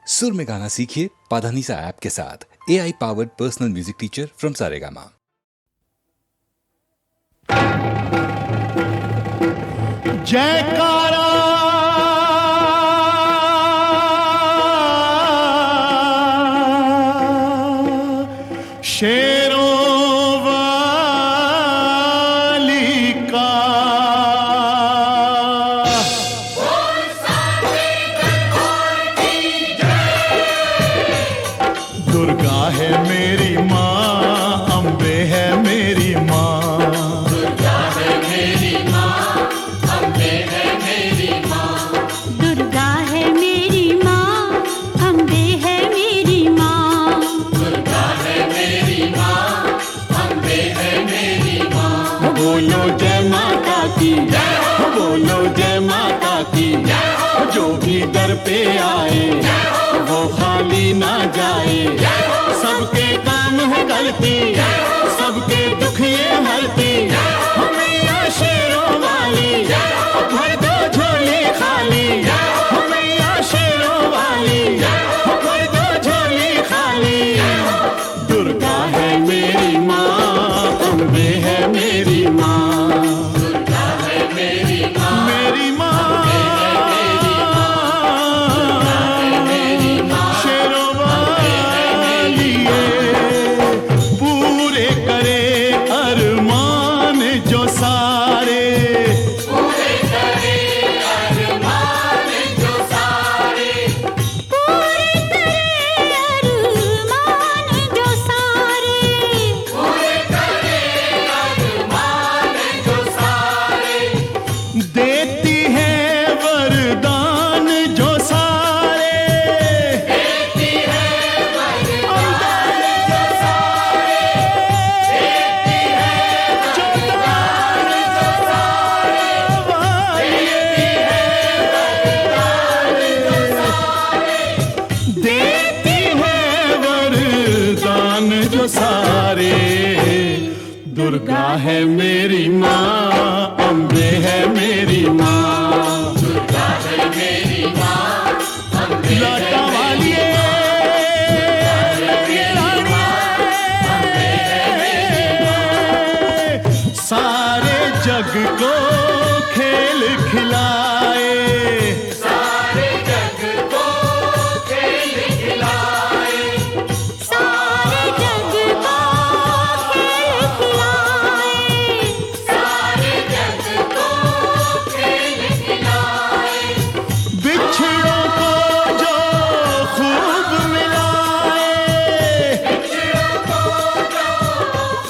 सुर में गाना सीखिए पाधानीसा ऐप के साथ। AI powered personal music teacher from Saregama. जयकारा शेरों वाली का, दुर्गा है मेरी माँ, अम्बे है मेरी माँ, दुर्गा है मेरी माँ, अम्बे है मेरी माँ, दुर्गा है मेरी माँ, अम्बे है मेरी माँ, दुर्गा है मेरी माँ, अम्बे है मेरी माँ। बोलो जय माता की जय हो, बोलो जय माता की जय हो, जो भी दर पे आए वो खाली ना जाए, सबके काम है करती, सबके दुख ये हरती, मैया शेरों वाली भर दो झोली खाली, मैया शेरों वाली भर दो झोली खाली। दुर्गा है मेरी माँ, अम्बे है मेरी माँ, दुर्गा है मेरी माँ, मेरी माँ, शेरों वाली पूरे करे अरमान जो सारे, पूरे करे अरमान जो सारे, पूरे करे अरमान जो सारे, पूरे करे अरमान जो सारे, देती है वरदान जो सारे, देती है वरदान जो सारे, देती है वरदान जो सारे, देती है वरदान जो सारे। दुर्गा है मेरी माँ, अम्बे है मेरी माँ, दुर्गा है मेरी माँ, अम्बे लाटा वाली सारे जग को खेल खिलाए, सारे जग को खेल खिलाए, सारे जग को खेल खिलाए, सारे जग को खेल खिलाए, बिछड़ों को जो खूब मिलाए, बिछड़ों को जो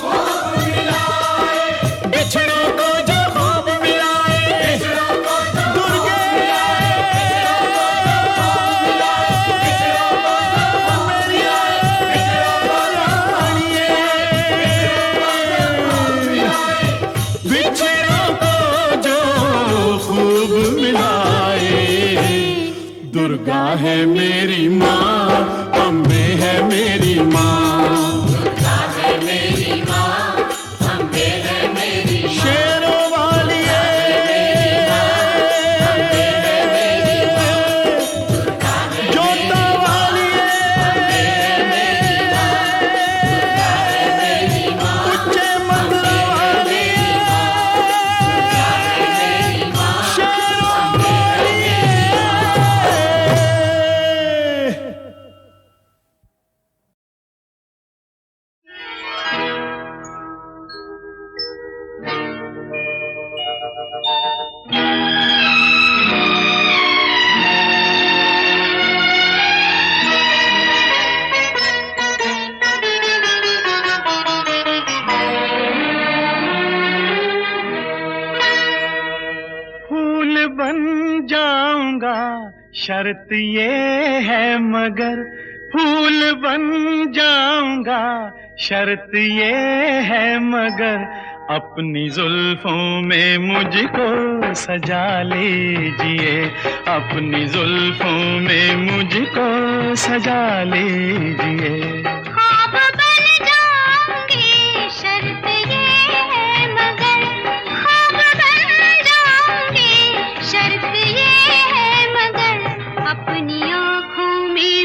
खूब मिलाए, बिछड़ों को जो खूब मिलाए, बिछड़ों को जो दुर्गे बिछड़ों को जो खूब मिलाए। दुर्गा है मेरी माँ, अम्बे है मेरी माँ, दुर्गा है मेरी माँ, अम्बे है मेरी माँ, शेरों वाली जोता वाली उच्चे मंगला वाली शेरों वाली। फूल बन जाऊंगा शर्त ये है मगर, फूल बन जाऊंगा शर्त ये है मगर, अपनी जुल्फों में मुझको सजा लीजिए, अपनी जुल्फों में मुझको सजा लीजिए। ख्वाब बन जाऊंगी शर्त ये है मगर, ख्वाब बन जाऊंगी शर्त ये है मगर, अपनी आँखों में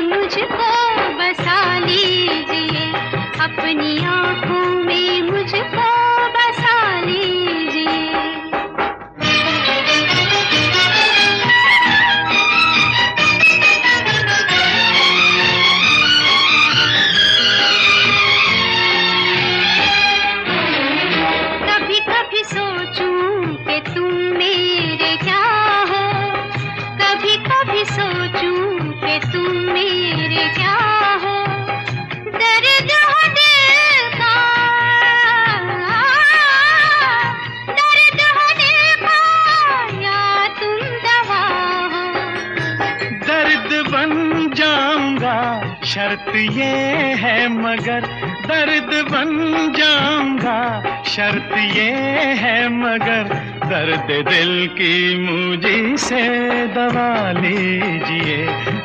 शर्त ये है मगर दर्द बन जाऊंगा, शर्त ये है मगर दर्द दिल की मुझी से दवा लीजिए,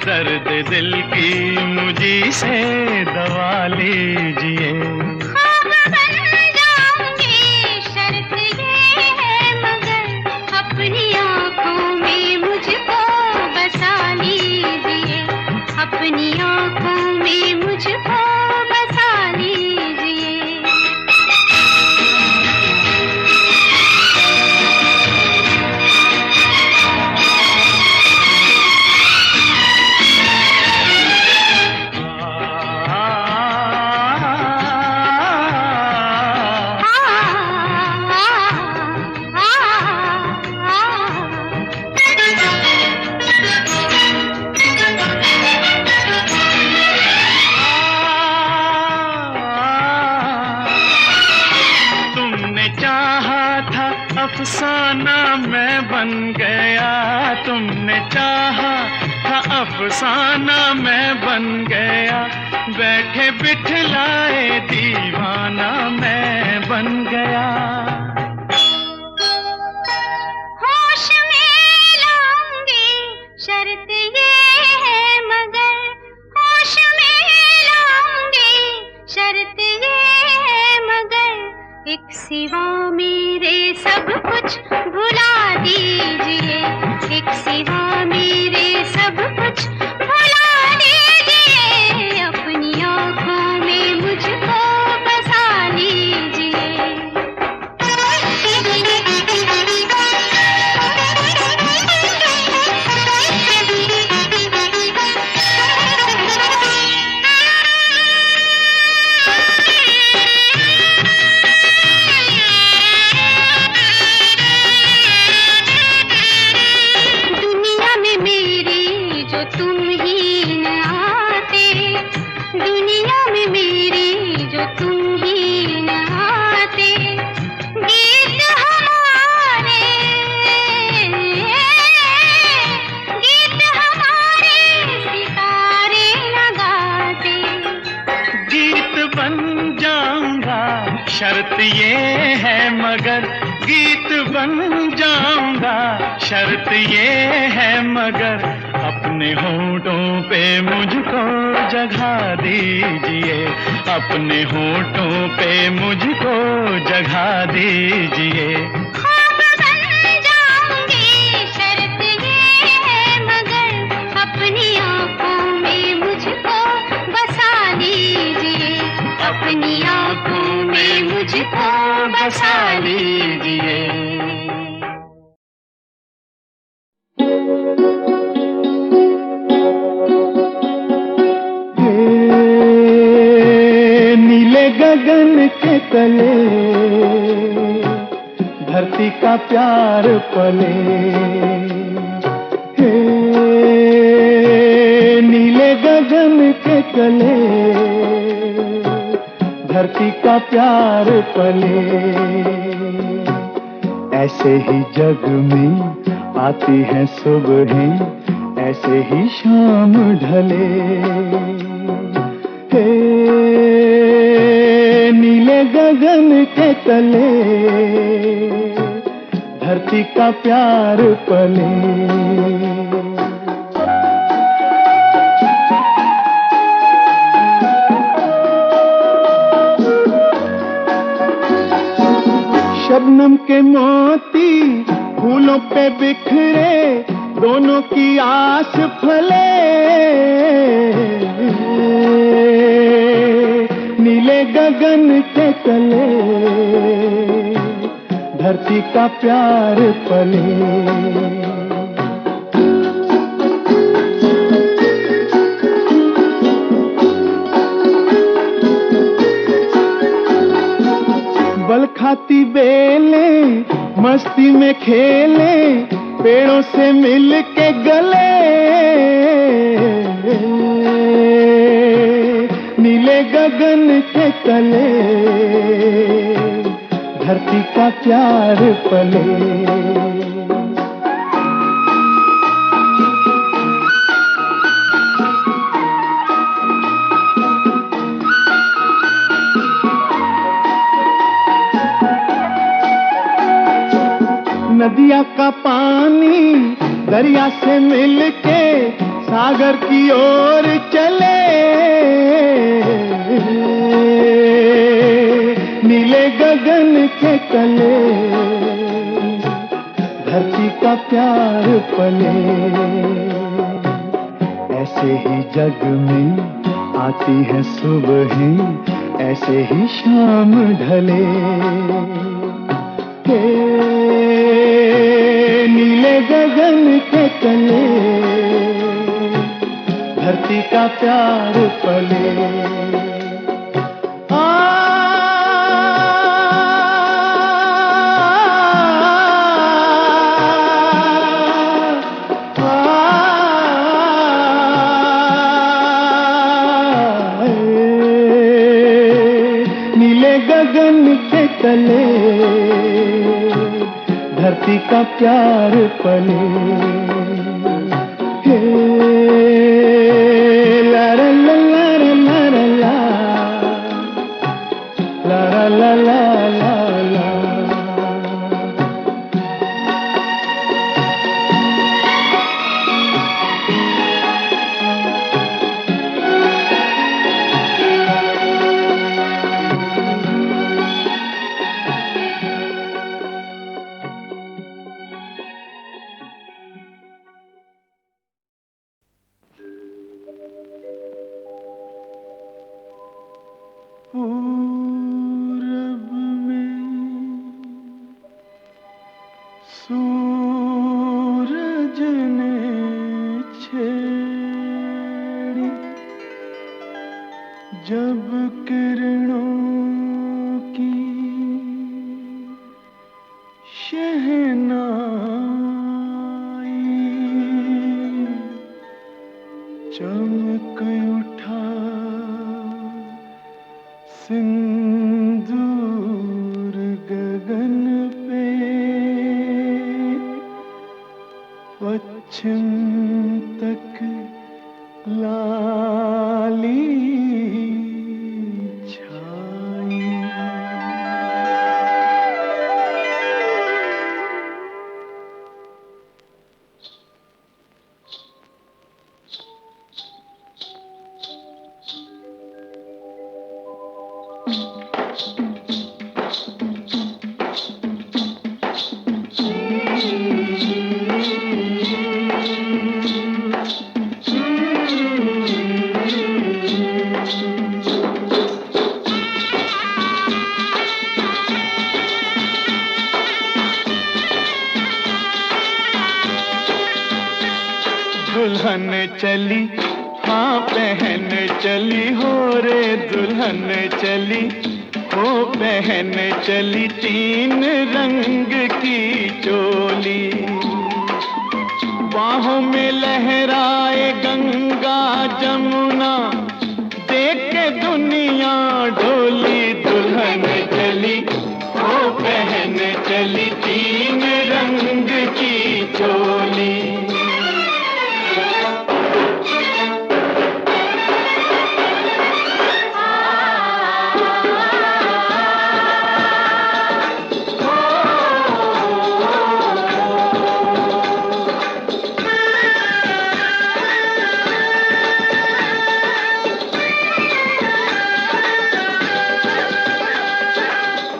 दर्द दिल की मुझी से दवा लीजिए। ख्वाब बन जाऊंगी, शर्त ये है मगर अपनी आँखों में मुझको बसा लीजिए, अपनी आँखों में मुझको बसा लीजिए। अफसाना मैं बन गया, तुमने चाहा था अफसाना मैं बन गया, बैठे बिठलाए दीवाना मैं बन गया। होश में लाऊंगी, शर्त ये है मगर होश में लाऊंगी, शर्त ये है मगर एक सिवा मेरे सब कुछ भुला दीजिए, एक सिवा मेरे सब कुछ भुला दीजिए, अपनी आँखों में मुझको बसा लीजिए। शर्त ये है मगर गीत बन जाऊंगा, शर्त ये है मगर अपने होठों पे मुझको जगह दीजिए, अपने होठों पे मुझको जगह दीजिए। ख्वाब बन जाऊंगी, शर्त ये है मगर अपनी आँखों में मुझको बसा लीजिए, अपनी आँखों में मुझको बसा लीजिए। नीले गगन के तले धरती का प्यार पले, हे नीले गगन के तले धरती का प्यार पले, ऐसे ही जग में आती हैं सुबहें, ऐसे ही शाम ढले, हे नीले गगन के तले धरती का प्यार पले। शबनम के मोती फूलों पे बिखरे, दोनों की आस फले, नीले गगन के तले धरती का प्यार पले। बल खाती बेले मस्ती में खेले, पेड़ों से मिल के गले, नीले गगन के तले धरती का प्यार पले। का पानी दरिया से मिलके सागर की ओर चले, नीले गगन के तले धरती का प्यार पले। ऐसे ही जग में आती है सुबह, ऐसे ही शाम ढले। नीले गगन के तले धरती का प्यार पले। तले धरती का प्यार पले। हे ला ला ला ला ला ला ला ला ला ला। पूरब में सूरज ने छेड़ी जब किरणों की शहनाई, चमक उठा सिंदूर गगन पे, पश्चिम तक लाली छाई। दुल्हन चली, हाँ बहन चली हो रे, दुल्हन चली हो बहन चली, तीन रंग की चोली। बाहों में लहराए गंगा जमुना, देख के दुनिया डोली। दुल्हन चली हो बहन चली, तीन रंग की चोली।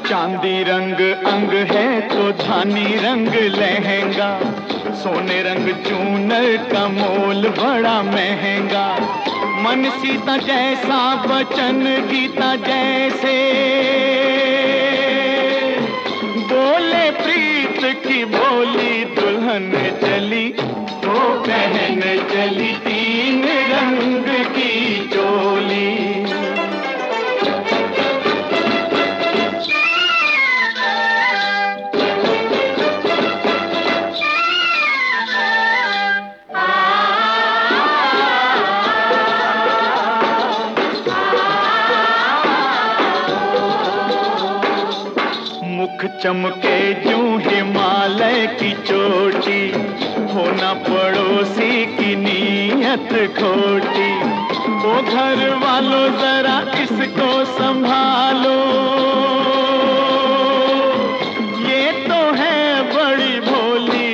चांदी रंग अंग है तो धानी रंग लहंगा, सोने रंग चूनर का मोल बड़ा महंगा। मन सीता जैसा वचन गीता जैसे, बोले प्रीत की बोली। दुल्हन चली वो बहन चली, तीन रंग की चोली। मुख चमके जूं हिमालय की चोटी, होना पड़ोसी की नीयत खोटी। ओ घर वालों जरा इसको संभालो, ये तो है बड़ी भोली।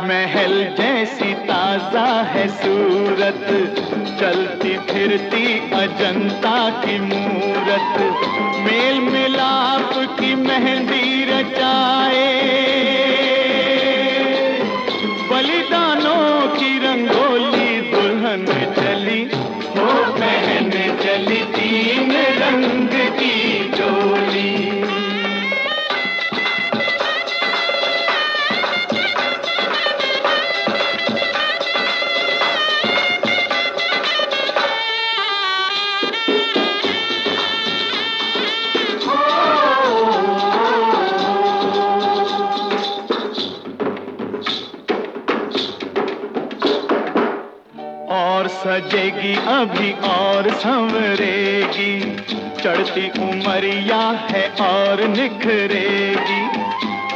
महल जैसी ताजा है सूरत, चलती फिरती अजंता की मूरत, मेल मिलाप की मेहंदी रचाए, बलिदानों की रंगोली दुल्हन चली, हो बहन चली तीन रंग की डोली। और सजेगी अभी और संवरेगी, चढ़ती उमरिया है और निखरेगी,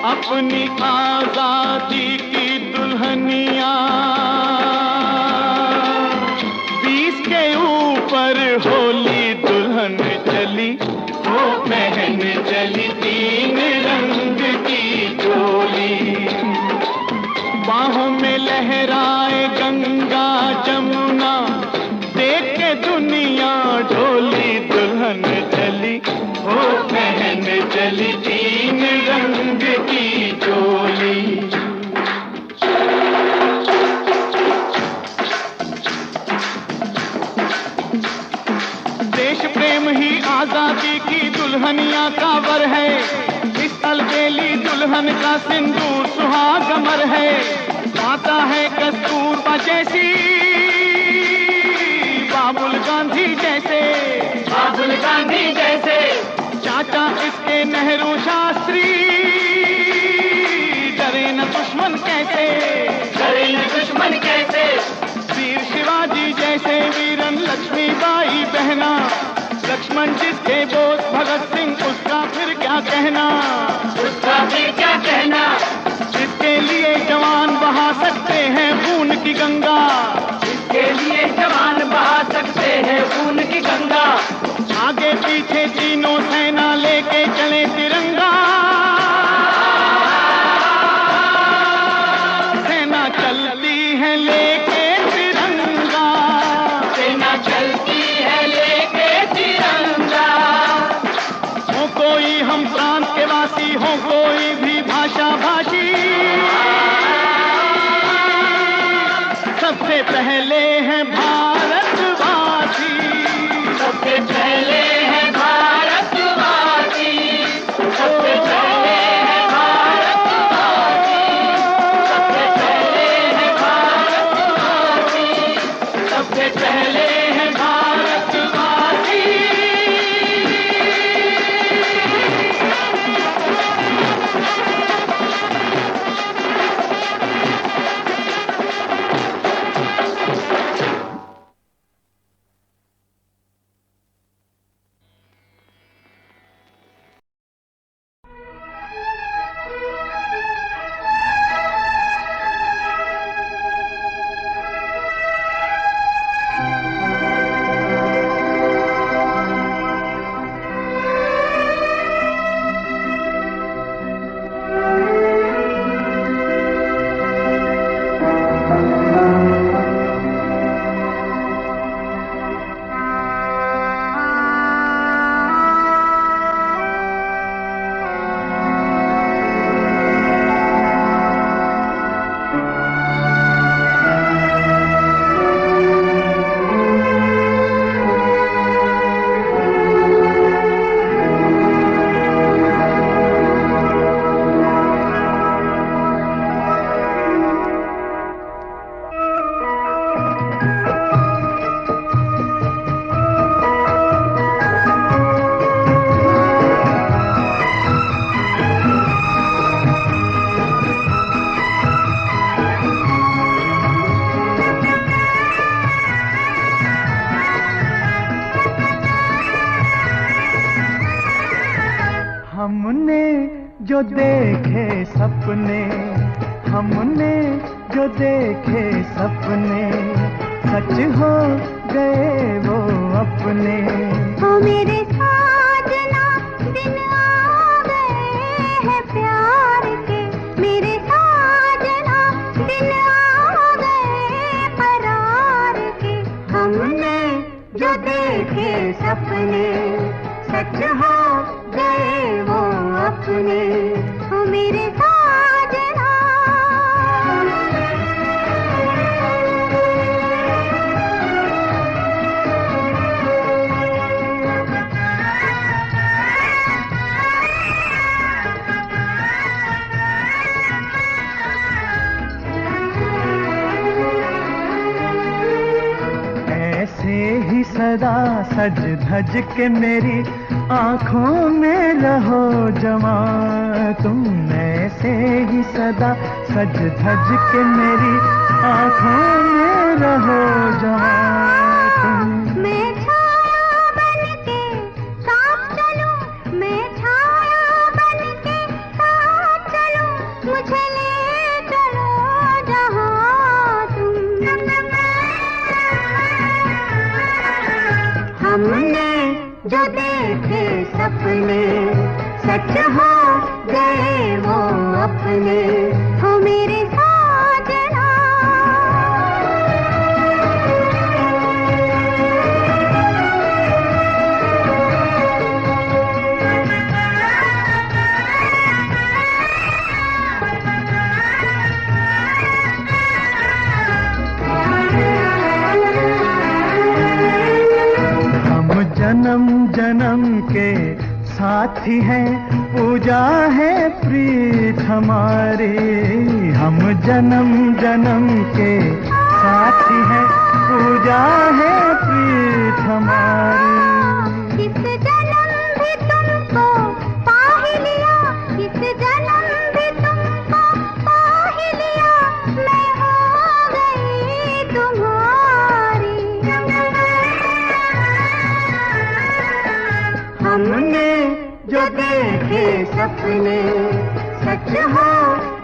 अपनी आजादी की दुल्हनिया 20 के ऊपर होली दुल्हन चली, वो बहन चली तीन रंग की डोली, बाहों में लहराए गंगा जमुना, देख के दुनिया ढोली दुल्हन चली, ओ बहन चली तीन रंग की डोली। देश प्रेम ही आजादी की दुल्हनिया का वर है, इस अलबेली दुल्हन का सिंदूर सुहागमर है, आता है कस्तूरबा जैसी, बाबुल गांधी जैसे, बाबुल गांधी जैसे, चाचा इसके नेहरू शास्त्री, डरे न दुश्मन कैसे, डरे न दुश्मन कैसे, वीर शिवाजी जैसे वीरन लक्ष्मीबाई बहना, लक्ष्मण जिसके बोस भगत सिंह उसका फिर क्या कहना, उसका फिर क्या कहना, जिसके लिए जवान बहा सकते हैं खून की गंगा, जिसके लिए जवान बहा सकते हैं खून की गंगा, आगे पीछे तीनों सेना लेके चले तिरंगा, सेना चलती है लेके तिरंगा, सेना चलती है लेके तिरंगा, हो कोई हम प्रांत के वासी, हो कोई भी भाषा भाषी, सबसे पहले हैं भारतवासी, सबसे पहले हैं भारतवासी, सबसे पहले हैं भारतवासी, सबसे पहले हैं भारतवासी, सबसे पहले हैं भारतवासी। हमने जो देखे सपने, हमने जो देखे सपने, सच हो गए वो अपने। ओ मेरे साजना दिन आ गए हैं प्यार के, मेरे साजना दिन देखे सपने सच हो गए वो अपने, ओ मेरे साजना। ऐसे ही सदा सज धज के मेरी आँखों में रहो जमा तुम, ऐसे ही सदा सज धज के मेरी आँखों में रहो जमा तुम। मैं छाया बनके साथ चलूं, मैं छाया बनके साथ चलूं, मुझे ले चलो जहाँ तुम। हमने जो देखे सपने सच हो गए वो अपने, हो मेरे साजना। हम जन्म जन्म के साथी हैं, पूजा है प्रीत हमारी। हम जन्म जन्म के साथी हैं, पूजा है प्रीत हमारी। इस जन्म भी तुमको पा ही लिया, इस जन्म भी तुमको पा ही लिया, मैं हो गई तुम्हारी। हमने जो देखे सपने सच हो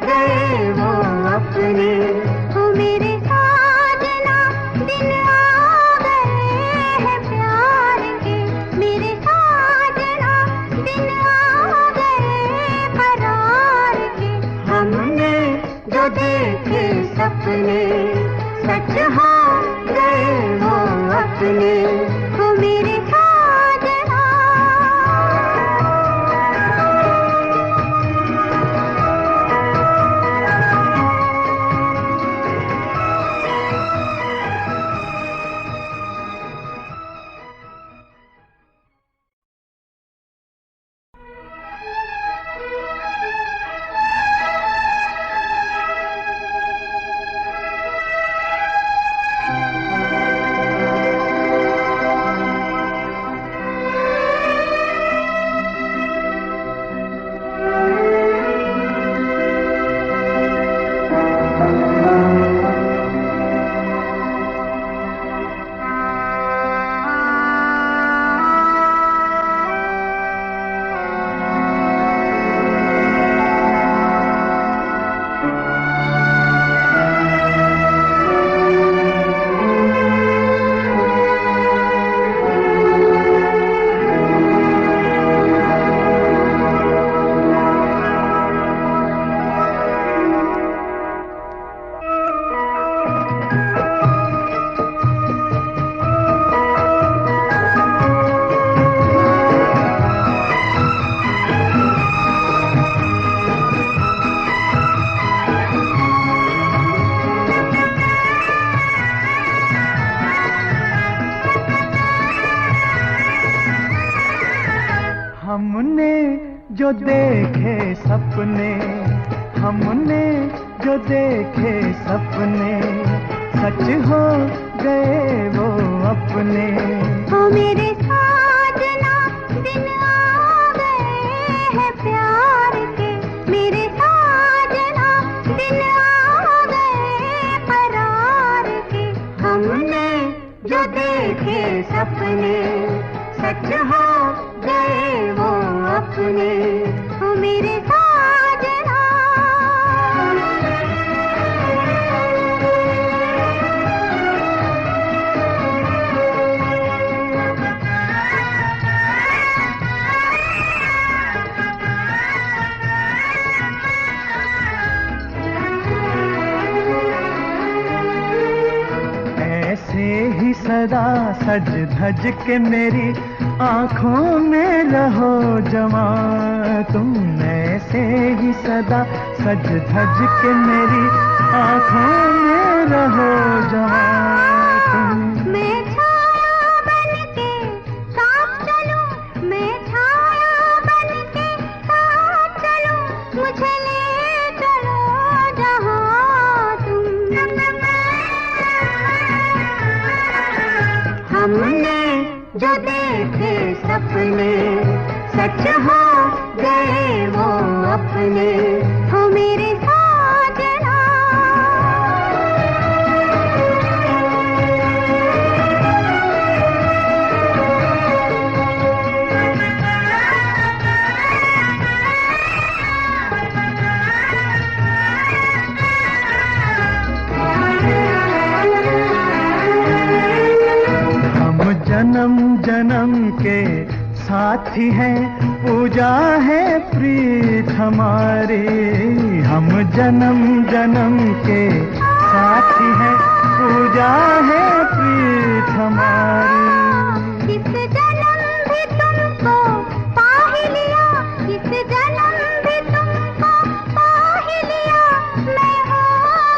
गए वो अपने, हो मेरे साजना। दिन आ गए हैं प्यार के, मेरे साजना। दिन आ गए करार के, हमने जो देखे सपने सच हो गए वो अपने, हो मेरे साजना। हमने जो देखे सपने, हमने जो देखे सपने सच हो गए वो अपने। हो मेरे साजना, दिन आ गए हैं प्यार के, मेरे साजना। दिन आ गए करार के, हमने जो देखे सपने सच हो गए वो अपने, हो मेरे साजना। सदा सज धज के मेरी आँखों में रहो जमा, तुम ऐसे ही सदा सज धज के मेरी आँखों में रहो जमा तुम। मैं छाया बनके साथ चलूं, मैं छाया बनके साथ चलूं, मुझे ले चलो जहाँ तुम। हमने जो देखे सपने सच हो गए वो अपने, हो मेरे साजना। जन्म जन्म के साथी हैं, पूजा है प्रीत हमारी। हम जन्म जन्म के साथी हैं, पूजा है प्रीत हमारी। इस जन्म भी तुमको पा ही लिया, इस जन्म भी तुमको पा ही लिया, मैं हो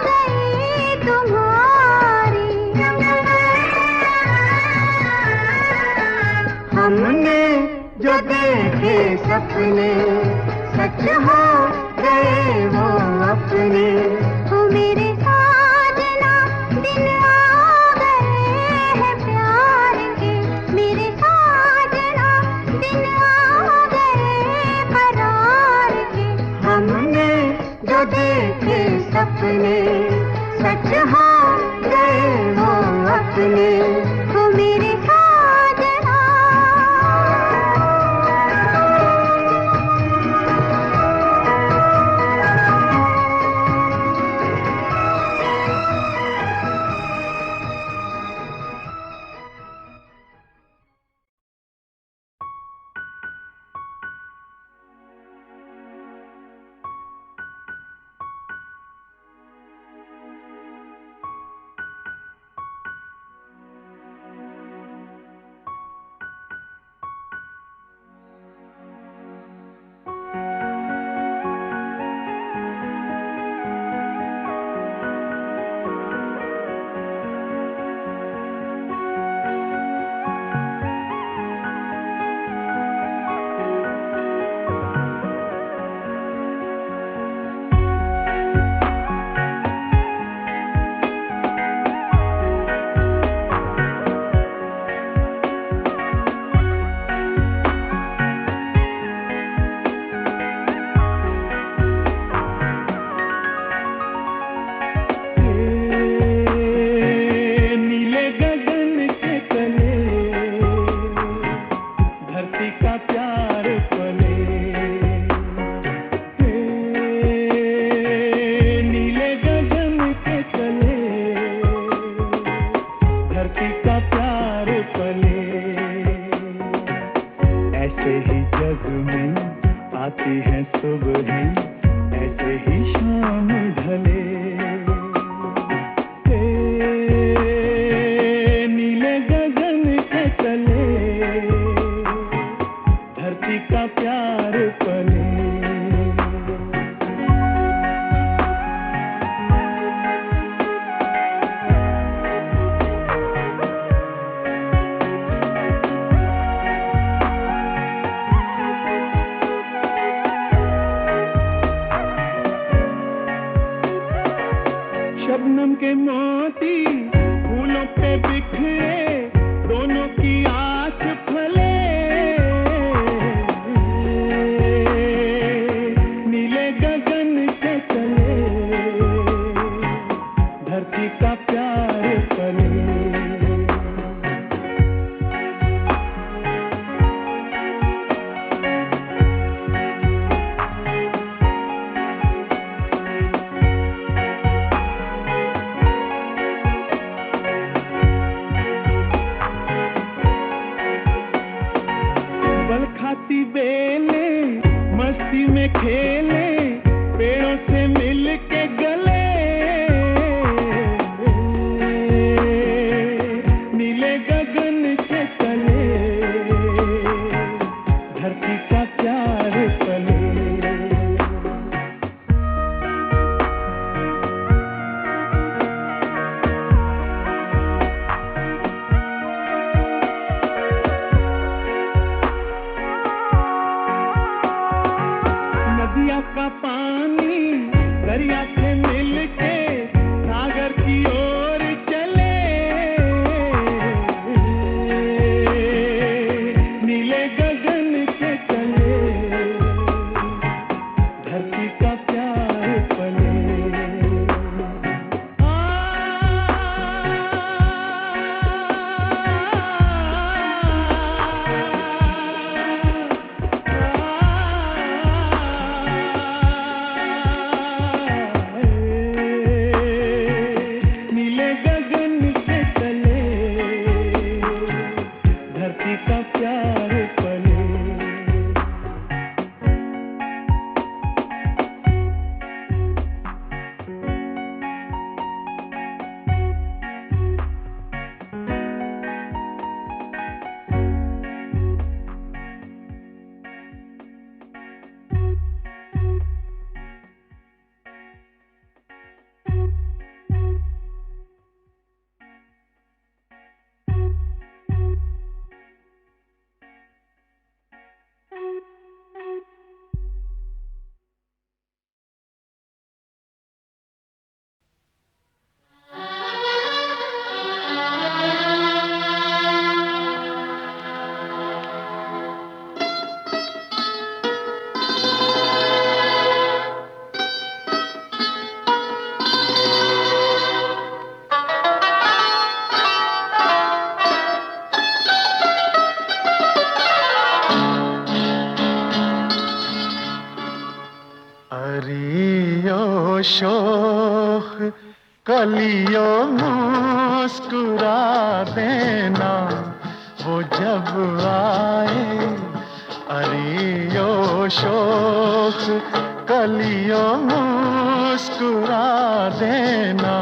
गई तुम्हारी। हमने जो देखे सपने सच हो गए वो अपने, हो मेरे साजना, दिन आ गए हैं प्यार के, मेरे साजना, दिन आ गए करार के। हमने जो देखे सपने सच हो गए वो अपने, हो मेरे साजना। शबनम के मोती फूलों पे बिखरे, दोनों की आस फले। नीले गगन के तले धरती का प्यार पले। खाती बेले मस्ती में खेले, पेड़ों से मिल के गले। नीले धरती का प्यार पले। नदिया का पानी दरिया से मिलके सागर की ओर चले, नीले गगन के तले धरती का प्यार पले। नीले गगन के तले धरती का प्यार पले। अरियो शोख कलियों मुस्कुरा देना वो जब आए। अरियो शोख कलियों मुस्कुरा देना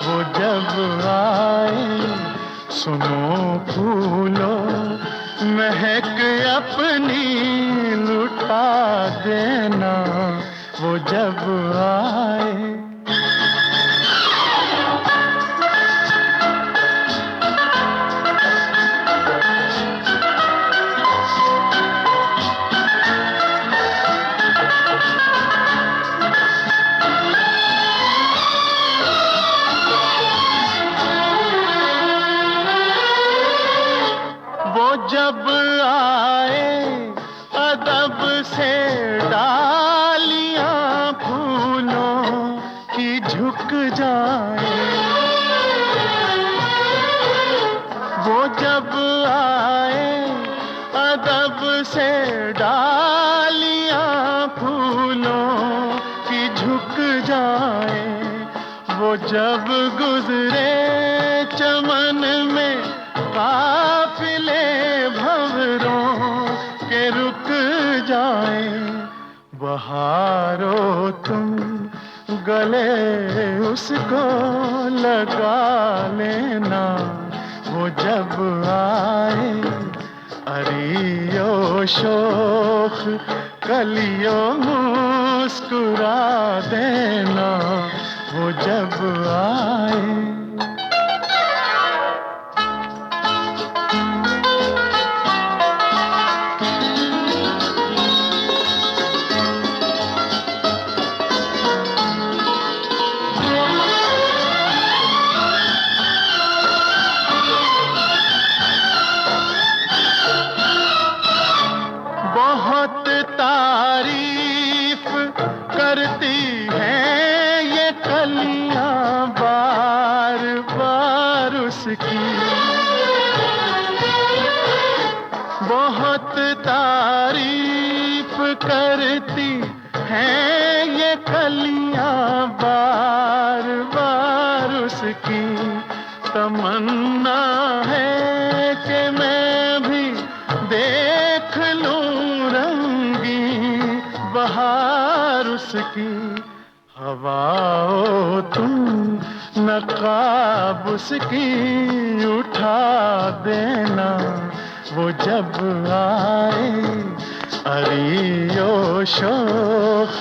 वो जब आए। सुनो फूलो महक अपनी लुटा देना वो जब आए। वो जब आए अदब से डालियां फूलों की झुक जाए। वो जब आए अदब से डालियां फूलों की झुक जाए। वो जब गुजरे चमन में काफिले भंवरों के रुक जाए। बहारो तुम गले उसको लगा लेना वो जब आए। अरियो शोख कलियों मुस्कुरा देना वो जब आए। बहुत तारीफ करती हैं ये कलियां बार बार उसकी। बहुत तारीफ करती हैं ये कलियां बार बार उसकी। तमन्ना है कि मैं भी देख लूं रंगी बहार उसकी। हवाओं तुम नकाब उसकी उठा देना वो जब आए। अरियो शोख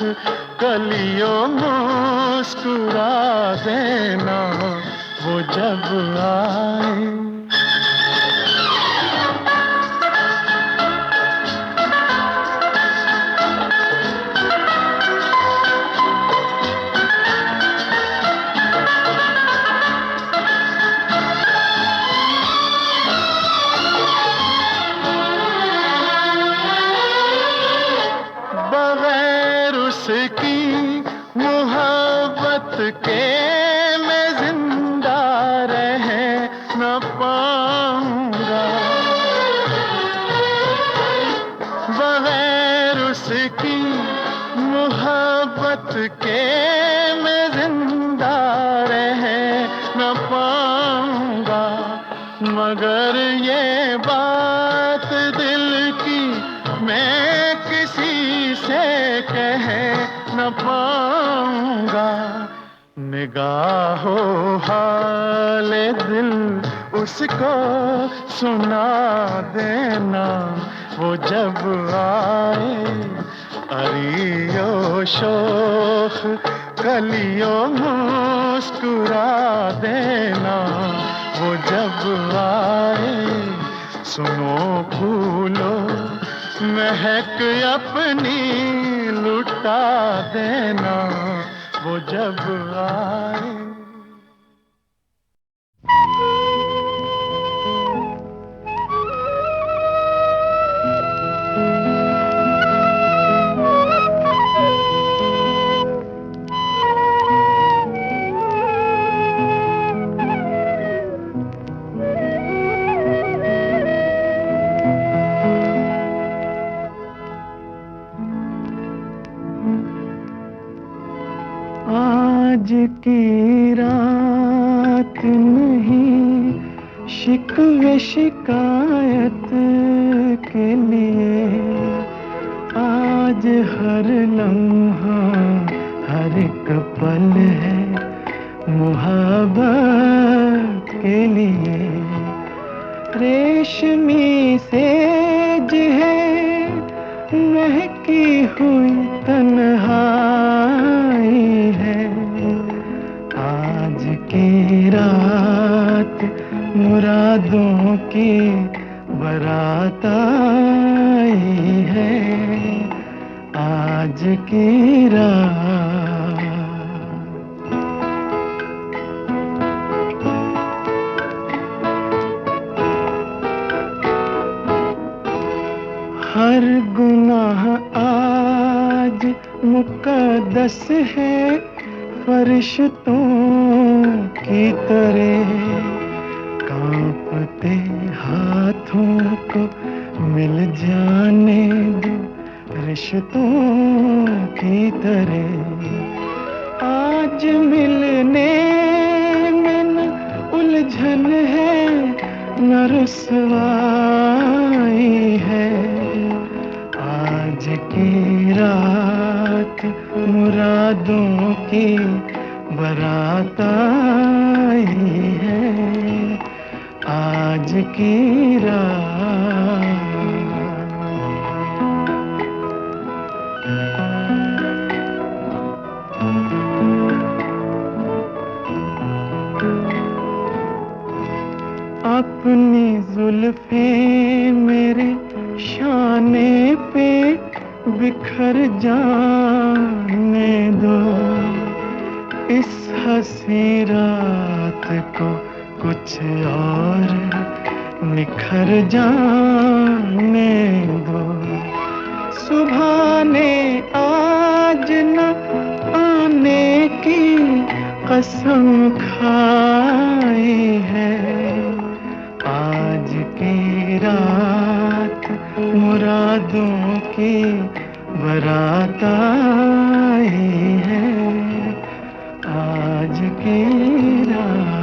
कलियों मुस्कुरा देना, वो जब आए। उसकी मोहब्बत के मैं जिंदा रह न पाऊंगा, बगैर उसकी मोहब्बत के मैं जिंदा रह न पाऊंगा। मगर ये बात दिल की मैं किसी से कह न पाऊंगा। निगाहों हाले दिल उसको सुना देना, वो जब आए। अरियो शोख कलियों मुस्कुरा देना, वो जब आए। सुनो फूलो महक अपनी लुटा देना, वो जब आए। आज की रात नहीं शिकवे शिकायत के लिए, आज हर लम्हा हर एक पल है मोहब्बत के लिए। रेशमी सेज है महकी हुई तन्हाई है, आज की रात मुरादों की बारात आई है, आज की रात। हर गुनाह आज मुकद्दस है फरिश्तों की तरह। कांपते हाथों को मिल जाने दो रिश्तों की तरह। आज मिलने में न उलझन है न रुसवाई है, आज की रात मुरादों की बारात आई है, आज की रात। अपनी जुल्फें मेरे शाने पे बिखर जाने दो, इस हंसी रात को कुछ और निखर जाने दो। सुबह ने आज न आने की कसम खाई है, आज की रात मुरादों की बारात आई है, आज की रात।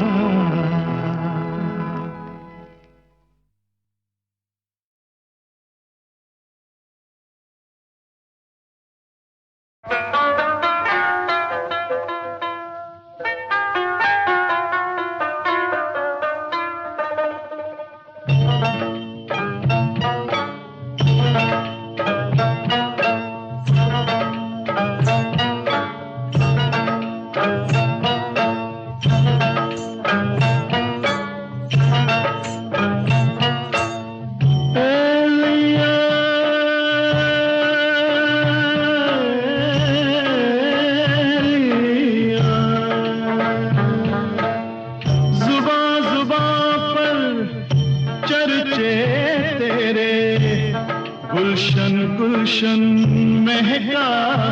गुलशन महका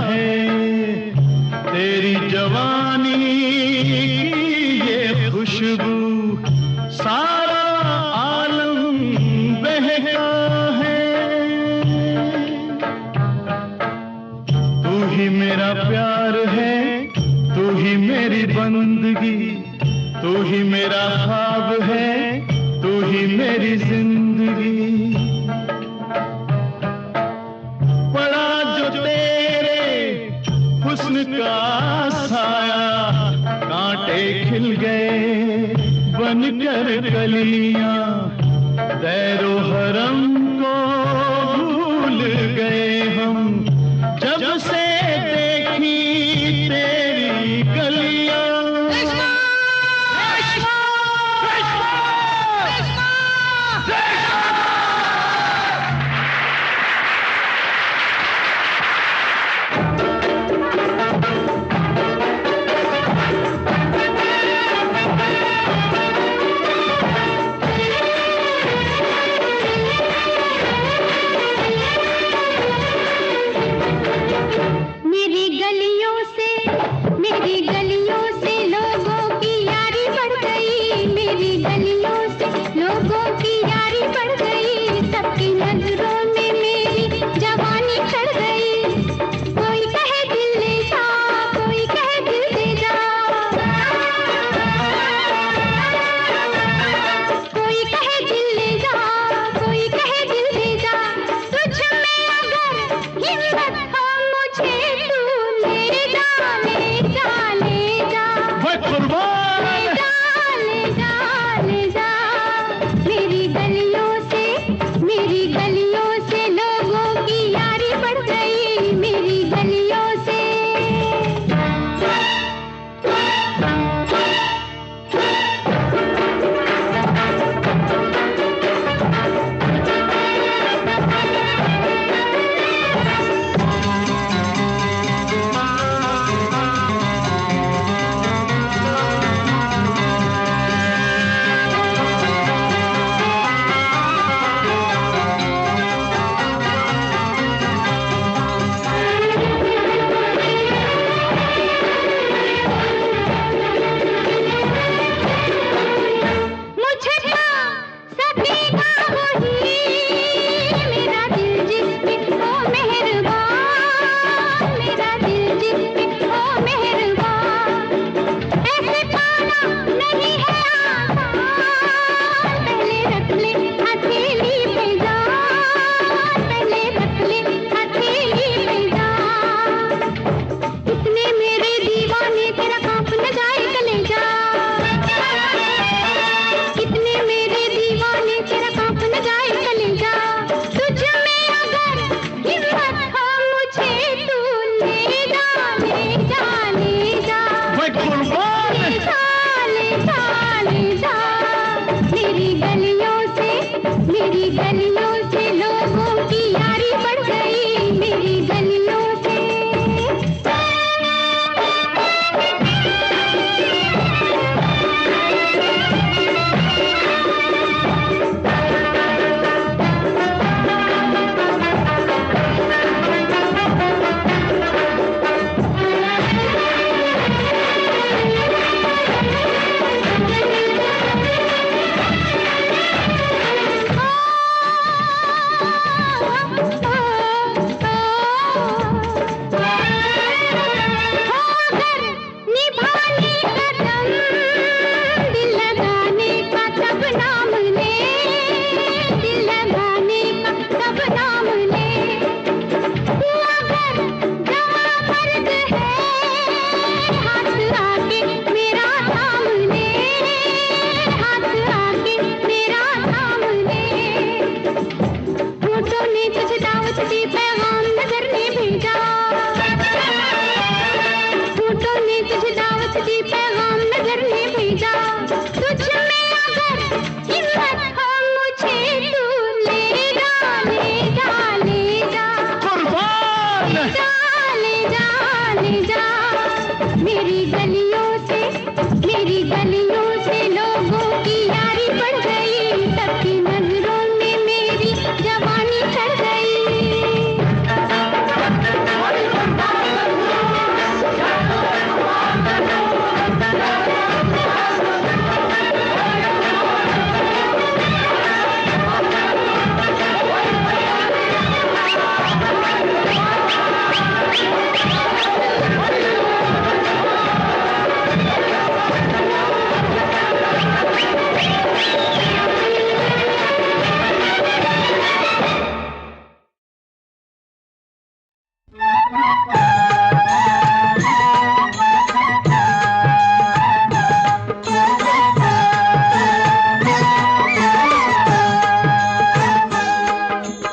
है, तेरी जवानी की ये खुशबू सारा आलम बहका है। तू ही मेरा प्यार है, तू ही मेरी बंदगी, तू ही मेरा ख्वाब है, तू ही मेरी जिंदगी। पड़ा जो तेरे हुस्न का साया, कांटे खिल गए बनकर कलियां, दैरो हरम को भूल गए हम, जब से देखी तेरी गलियां।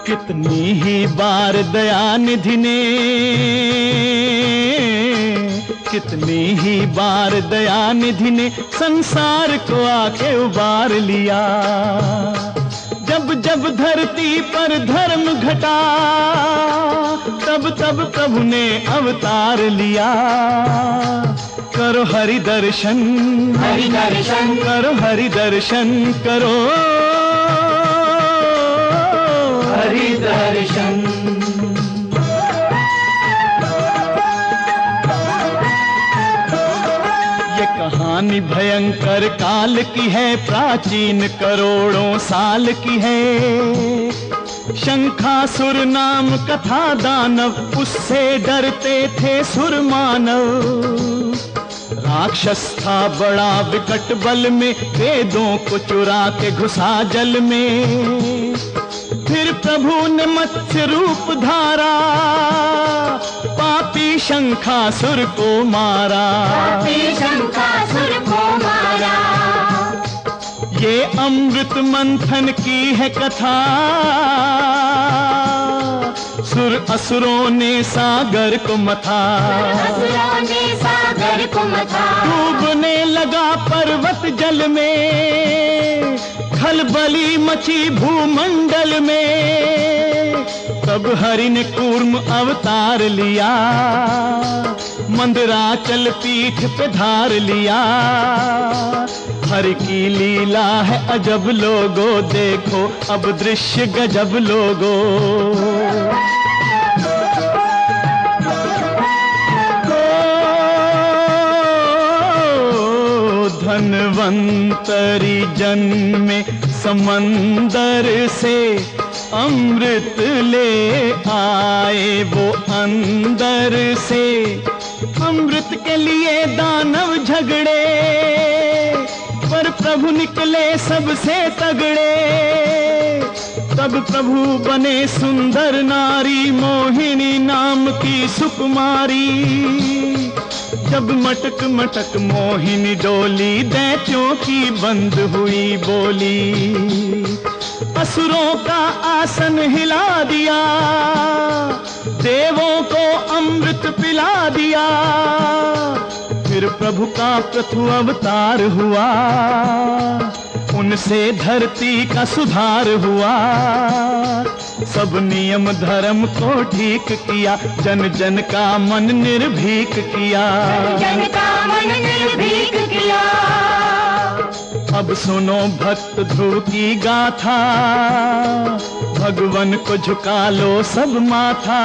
कितनी ही बार दयानिधि ने, कितनी ही बार दयानिधि ने संसार को आके उबार लिया। जब जब धरती पर धर्म घटा, तब तब प्रभु ने अवतार लिया। करो हरि दर्शन, हरि दर्शन, करो हरि दर्शन, करो हरि दर्शन। ये कहानी भयंकर काल की है, प्राचीन करोड़ों साल की है। शंखासुर नाम कथा दानव, उससे डरते थे सुर मानव। राक्षस था बड़ा विकट बल में, वेदों को चुरा के घुसा जल में। फिर प्रभु ने मत्स्य रूप धारा, पापी शंखासुर को मारा। पापी शंखासुर को मारा। ये अमृत मंथन की है कथा, सुर असुरों ने सागर को मथा। असुरों ने सागर को मथा। डूबने लगा पर्वत जल में, खलबली मची भूमंडल में। तब हरि ने कूर्म अवतार लिया, मंदराचल पीठ पे धार लिया। हरि की लीला है अजब लोगो, देखो अब दृश्य गजब लोगो। धन्वंतरी जन्मे समंदर से, अमृत ले आए वो अंदर से। अमृत के लिए दानव झगड़े, पर प्रभु निकले सबसे तगड़े। तब प्रभु बने सुंदर नारी, मोहिनी नाम की सुकुमारी। जब मटक मटक मोहिनी डोली, दैत्यों की बंद हुई बोली। असुरों का आसन हिला दिया, देवों को अमृत पिला दिया। फिर प्रभु का प्रथम अवतार हुआ, उनसे धरती का सुधार हुआ। सब नियम धर्म को ठीक किया, जन जन का मन निर्भीक किया। जन का मन निर्भीक किया। अब सुनो भक्त ध्रुव की गाथा, भगवन को झुका लो सब माथा।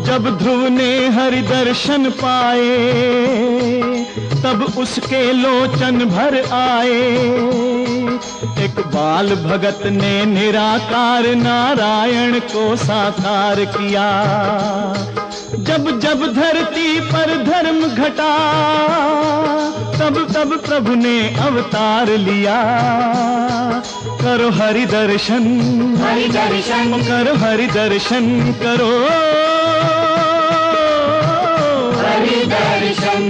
जब ध्रुव ने हरि दर्शन पाए, तब उसके लोचन भर आए। एक बाल भगत ने निराकार नारायण को साकार किया। जब जब धरती पर धर्म घटा, तब तब प्रभु ने अवतार लिया। करो हरि दर्शन, हरि दर्शन, करो हरि दर्शन, करो हरि दर्शन।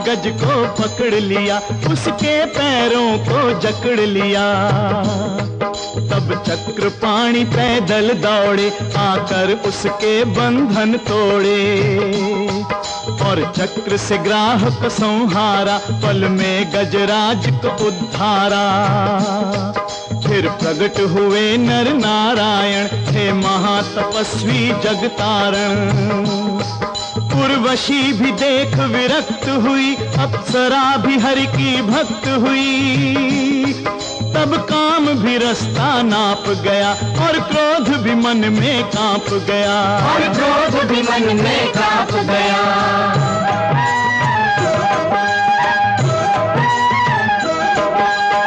गज को पकड़ लिया, उसके पैरों को जकड़ लिया। तब चक्र पाणी पैदल दौड़े, आकर उसके बंधन तोड़े। और चक्र से ग्राह को संहारा, पल में गजराज को उद्धारा। फिर प्रकट हुए नर नारायण, हे महातपस्वी जगतारण। उर्वशी भी देख विरक्त हुई, अप्सरा भी हरि की भक्त हुई। तब काम भी रास्ता नाप गया, और क्रोध भी मन में कांप गया। और क्रोध भी मन में कांप गया।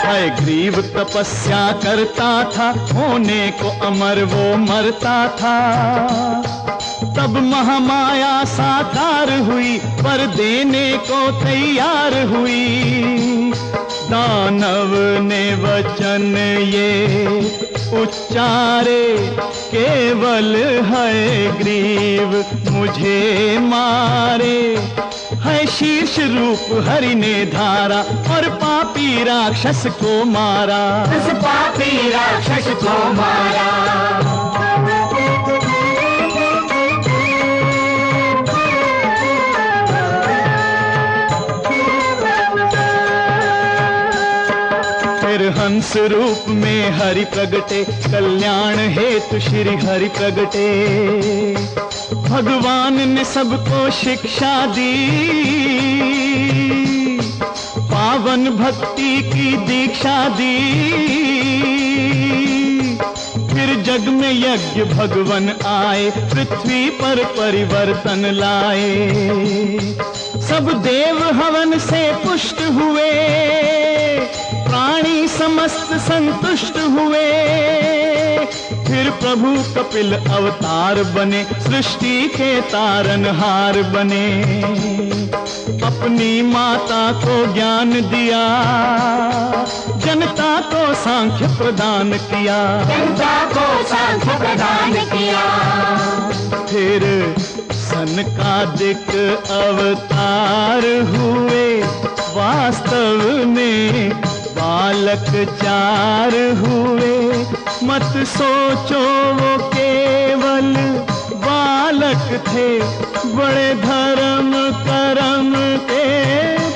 हयग्रीव तपस्या करता था, होने को अमर वो मरता था। तब महामाया साकार हुई, पर देने को तैयार हुई। दानव ने वचन ये उच्चारे, केवल है ग्रीव मुझे मारे। है शीर्ष रूप हरि ने धारा, और पापी राक्षस को मारा। उस पापी राक्षस को मारा। फिर हंस रूप में हरि प्रगटे, कल्याण हेतु श्री हरि प्रगटे। भगवान ने सबको शिक्षा दी, पावन भक्ति की दीक्षा दी। फिर जग में यज्ञ भगवन आए, पृथ्वी पर परिवर्तन लाए। सब देव हवन से पुष्ट हुए, प्राणी समस्त संतुष्ट हुए। फिर प्रभु कपिल अवतार बने, सृष्टि के तारनहार बने। अपनी माता को ज्ञान दिया, जनता को सांख्य प्रदान किया। जनता को सांख्य प्रदान किया। फिर सनकादिक अवतार हुए, वास्तव में बालक 4 हुए। मत सोचो वो केवल बालक थे, बड़े धर्म करम के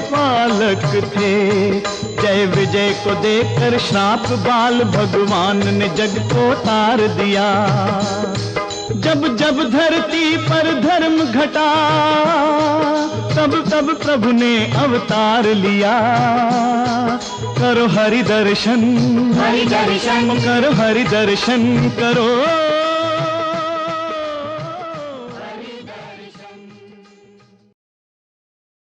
पालक थे। जय विजय को देकर श्राप बाल भगवान ने जग को तार दिया। जब जब धरती पर धर्म घटा, तब तब प्रभु ने अवतार लिया। करो हरि दर्शन, हरि दर्शन, करो हरि दर्शन, करो